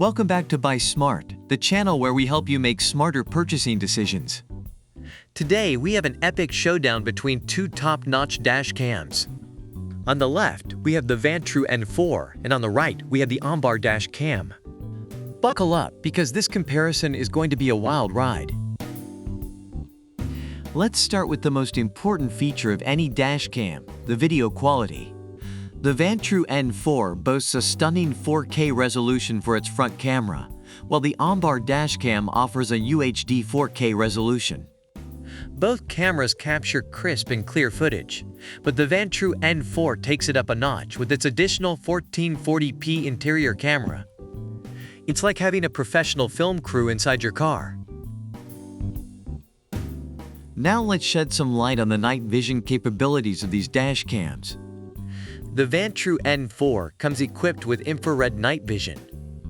Welcome back to Buy Smart, the channel where we help you make smarter purchasing decisions. Today, we have an epic showdown between two top-notch dash cams. On the left, we have the Vantrue N4, and on the right, we have the OMBAR dash cam. Buckle up, because this comparison is going to be a wild ride. Let's start with the most important feature of any dash cam, the video quality. The Vantrue N4 boasts a stunning 4K resolution for its front camera, while the OMBAR dashcam offers a UHD 4K resolution. Both cameras capture crisp and clear footage, but the Vantrue N4 takes it up a notch with its additional 1440p interior camera. It's like having a professional film crew inside your car. Now let's shed some light on the night vision capabilities of these dash cams. The Vantrue N4 comes equipped with infrared night vision,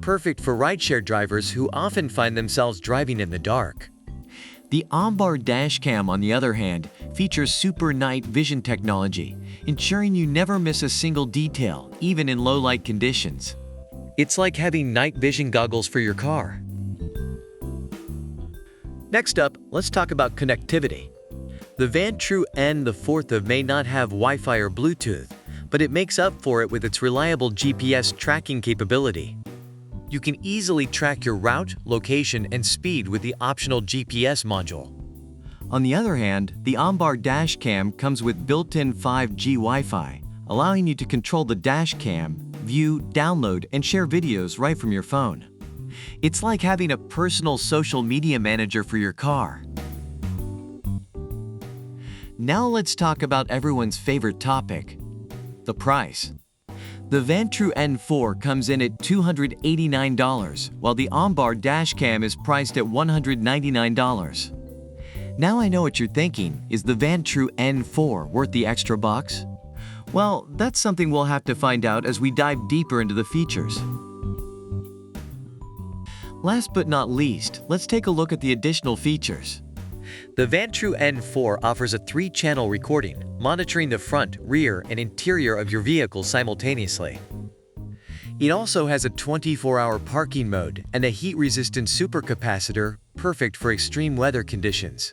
perfect for rideshare drivers who often find themselves driving in the dark. The OMBAR dashcam, on the other hand, features super night vision technology, ensuring you never miss a single detail, even in low-light conditions. It's like having night vision goggles for your car. Next up, let's talk about connectivity. The Vantrue N4 may not have Wi-Fi or Bluetooth, but it makes up for it with its reliable GPS tracking capability. You can easily track your route, location, and speed with the optional GPS module. On the other hand, the OMBAR dashcam comes with built-in 5G Wi-Fi, allowing you to control the dashcam, view, download, and share videos right from your phone. It's like having a personal social media manager for your car. Now let's talk about everyone's favorite topic: the price. The Vantrue N4 comes in at $289, while the OMBAR dashcam is priced at $199. Now I know what you're thinking, is the Vantrue N4 worth the extra bucks? Well, that's something we'll have to find out as we dive deeper into the features. Last but not least, let's take a look at the additional features. The Vantrue N4 offers a 3-channel recording, monitoring the front, rear, and interior of your vehicle simultaneously. It also has a 24-hour parking mode and a heat-resistant supercapacitor, perfect for extreme weather conditions.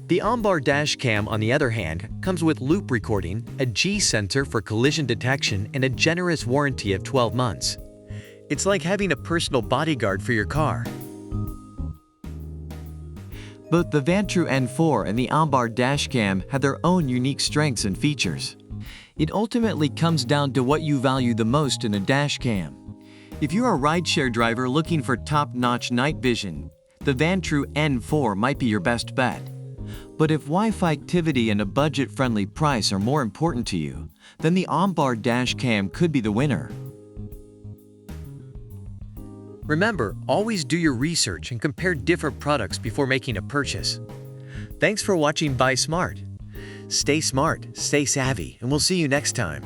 The OMBAR dashcam, on the other hand, comes with loop recording, a G-sensor for collision detection, and a generous warranty of 12 months. It's like having a personal bodyguard for your car. Both the Vantrue N4 and the OMBAR dashcam have their own unique strengths and features. It ultimately comes down to what you value the most in a dashcam. If you're a rideshare driver looking for top-notch night vision, the Vantrue N4 might be your best bet. But if Wi-Fi activity and a budget-friendly price are more important to you, then the OMBAR dashcam could be the winner. Remember, always do your research and compare different products before making a purchase. Thanks for watching Buy Smart. Stay smart, stay savvy, and we'll see you next time.